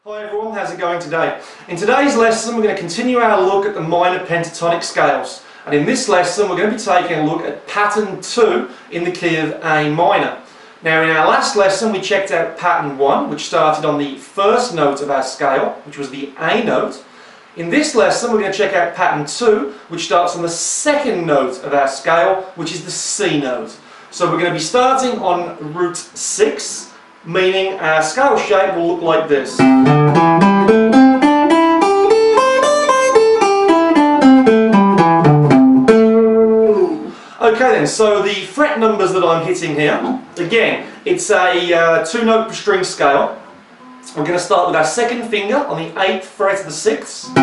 Hi everyone, how's it going today? In today's lesson we're going to continue our look at the minor pentatonic scales, and in this lesson we're going to be taking a look at pattern 2 in the key of A minor. Now in our last lesson we checked out pattern 1, which started on the first note of our scale, which was the A note. In this lesson we're going to check out pattern 2, which starts on the second note of our scale, which is the C note. So we're going to be starting on root 6, meaning our scale shape will look like this. Okay then, so the fret numbers that I'm hitting here, again, it's a 2-note per string scale. We're going to start with our second finger on the 8th fret of the 6th,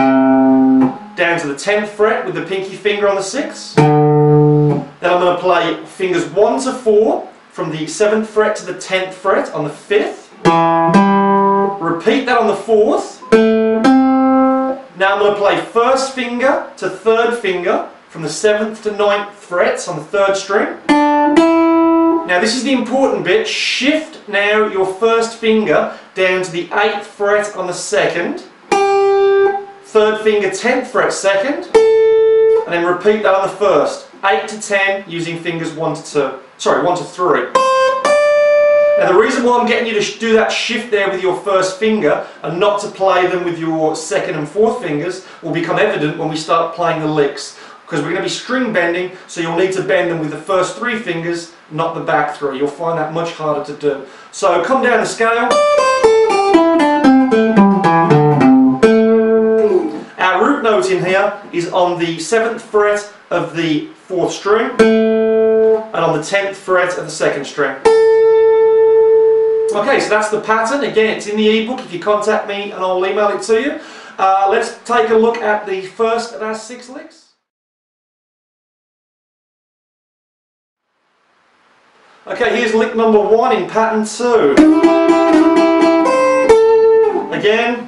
down to the 10th fret with the pinky finger on the 6th. Then I'm going to play fingers 1 to 4 from the 7th fret to the 10th fret on the 5th. Repeat that on the 4th. Now I'm going to play first finger to third finger from the 7th to 9th frets on the 3rd string. Now this is the important bit. Shift now your first finger down to the 8th fret on the 2nd. 3rd finger 10th fret 2nd. And then repeat that on the 1st. 8 to 10 using fingers 1 to 3. Now the reason why I'm getting you to do that shift there with your first finger and not to play them with your 2nd and 4th fingers will become evident when we start playing the licks, because we're going to be string bending, so you'll need to bend them with the first 3 fingers, not the back 3. You'll find that much harder to do. So come down the scale. Our root note in here is on the 7th fret of the 4th string and on the 10th fret of the 2nd string. Okay, so that's the pattern. Again, it's in the ebook. If you contact me and I'll email it to you. Let's take a look at the first of our 6 licks. Okay, here's lick number 1 in pattern 2. Again.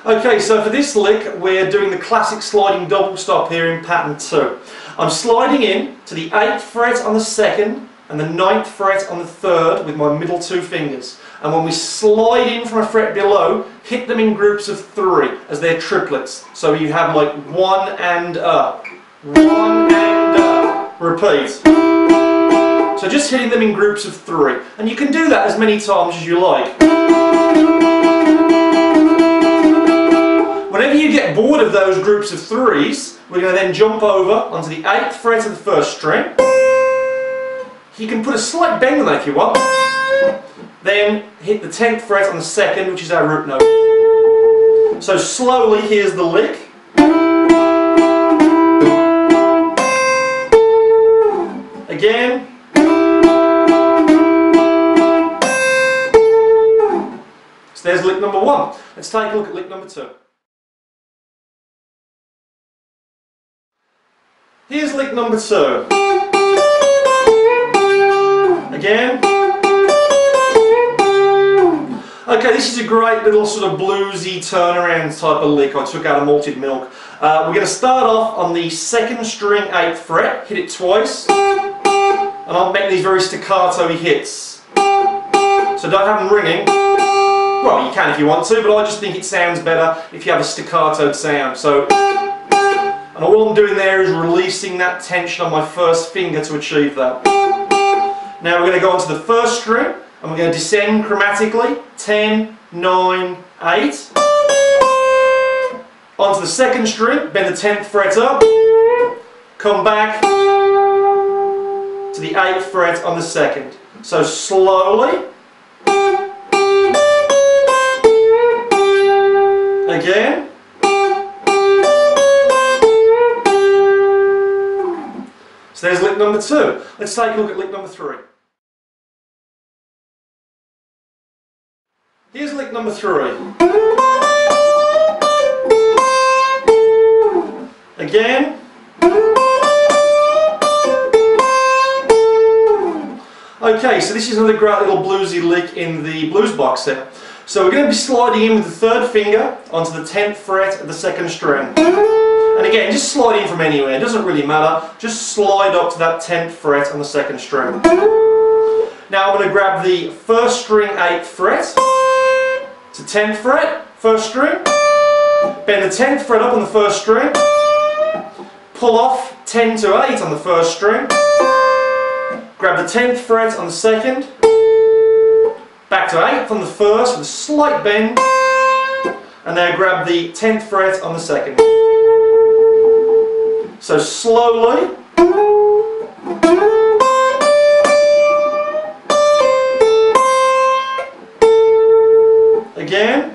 Okay, so for this lick we're doing the classic sliding double stop here in pattern 2. I'm sliding in to the 8th fret on the 2nd and the 9th fret on the 3rd with my middle 2 fingers. And when we slide in from a fret below, hit them in groups of 3 as they're triplets. So you have like 1 and up, 1 and up, repeat. So just hitting them in groups of 3. And you can do that as many times as you like. Whenever you get bored of those groups of 3s, we're going to then jump over onto the 8th fret of the 1st string. You can put a slight bend on that if you want. Then hit the 10th fret on the 2nd, which is our root note. So slowly, here's the lick. Again. So there's lick number 1. Let's take a look at lick number 2. Here's lick number 2. Again. Okay, this is a great little sort of bluesy turnaround type of lick I took out of Malted Milk. We're going to start off on the 2nd string 8th fret, hit it twice, and I'll make these very staccato-y hits. So don't have them ringing. Well, you can if you want to, but I just think it sounds better if you have a staccato sound. So, and all I'm doing there is releasing that tension on my first finger to achieve that. Now we're going to go onto the 1st string and we're going to descend chromatically, 10, 9, 8. Onto the 2nd string, bend the 10th fret up, come back to the 8th fret on the 2nd. So slowly. Again. So there's lick number 2. Let's take a look at lick number 3. Here's lick number 3. Again. Okay, so this is another great little bluesy lick in the blues box set. So we're going to be sliding in with the 3rd finger onto the 10th fret of the 2nd string. And again, just slide in from anywhere, it doesn't really matter. Just slide up to that 10th fret on the 2nd string. Now I'm going to grab the first string 8th fret to 10th fret, first string, bend the 10th fret up on the first string, pull off 10 to 8 on the first string, grab the 10th fret on the second, back to 8th on the first with a slight bend, and then grab the 10th fret on the second. So slowly. Again.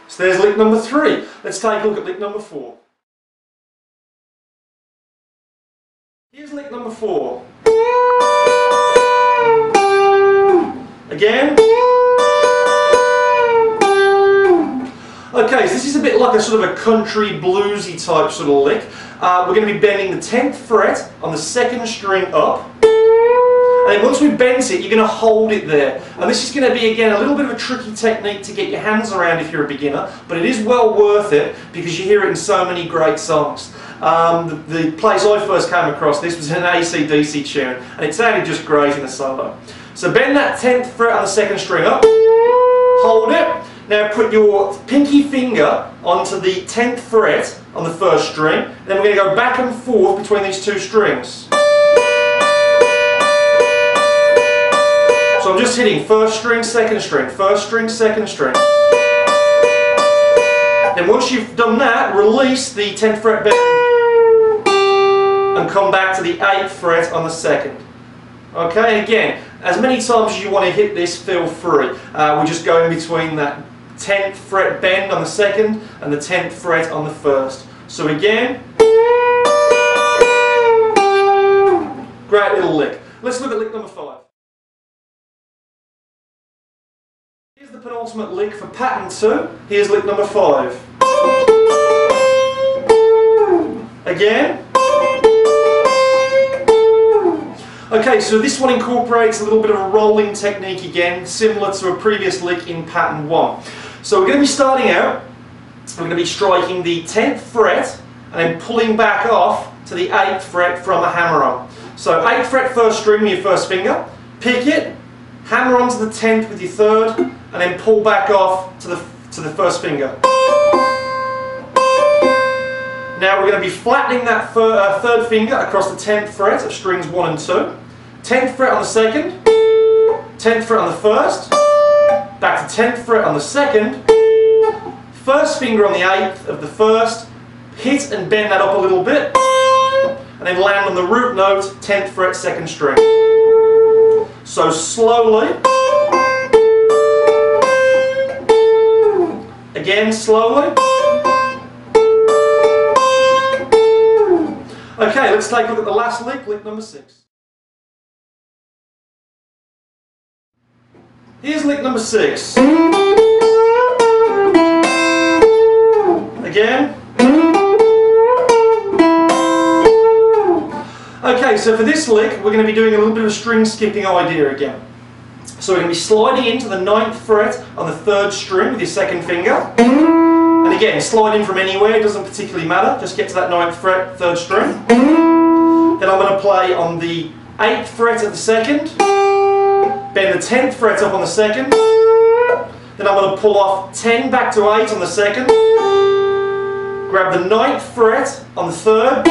So there's lick number 3. Let's take a look at lick number 4. Here's lick number 4. Again. Okay, so this is a bit like a sort of a country bluesy type sort of lick. We're going to be bending the 10th fret on the second string up. And then once we've bent it, you're going to hold it there. And this is going to be, again, a little bit of a tricky technique to get your hands around if you're a beginner, but it is well worth it because you hear it in so many great songs. The place I first came across this was an AC/DC tune, and it sounded just great in the solo. So bend that 10th fret on the second string up, hold it. Now put your pinky finger onto the 10th fret on the first string, then we're going to go back and forth between these two strings. So I'm just hitting first string, second string, first string, second string. Then once you've done that, release the 10th fret bend and come back to the 8th fret on the second. Okay, again, as many times as you want to hit this, feel free. We're just going between that 10th fret bend on the second and the 10th fret on the first. So again, great little lick. Let's look at lick number 5. Here's the penultimate lick for pattern 2. Here's lick number 5. Again. Okay, so this one incorporates a little bit of a rolling technique again, similar to a previous lick in pattern 1. So we're going to be starting out, we're going to be striking the 10th fret and then pulling back off to the 8th fret from a hammer on. So 8th fret first string with your first finger, pick it, hammer onto the 10th with your third, and then pull back off to the first finger. Now we're going to be flattening that third finger across the 10th fret of strings 1 and 2. 10th fret on the second, 10th fret on the first, back to 10th fret on the second, first finger on the 8th of the first, hit and bend that up a little bit, and then land on the root note, 10th fret, second string. So slowly, again slowly. Okay, let's take a look at the last lick, lick number 6. Here's lick number 6. Again. Okay, so for this lick, we're going to be doing a little bit of a string skipping idea again. So we're going to be sliding into the 9th fret on the 3rd string with your second finger. And again, slide in from anywhere, it doesn't particularly matter, just get to that 9th fret, 3rd string. Then I'm going to play on the 8th fret of the second, bend the 10th fret up on the second, then I'm going to pull off 10 back to 8 on the second, grab the 9th fret on the 3rd,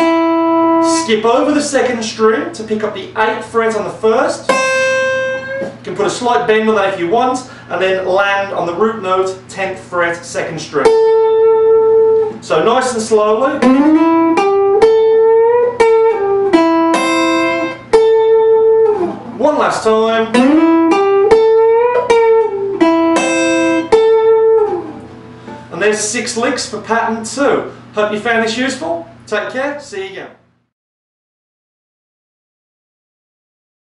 skip over the 2nd string to pick up the 8th fret on the 1st, you can put a slight bend on that if you want, and then land on the root note, 10th fret, 2nd string. So nice and slowly. One last time. And there's 6 licks for pattern 2. Hope you found this useful. Take care. See you again.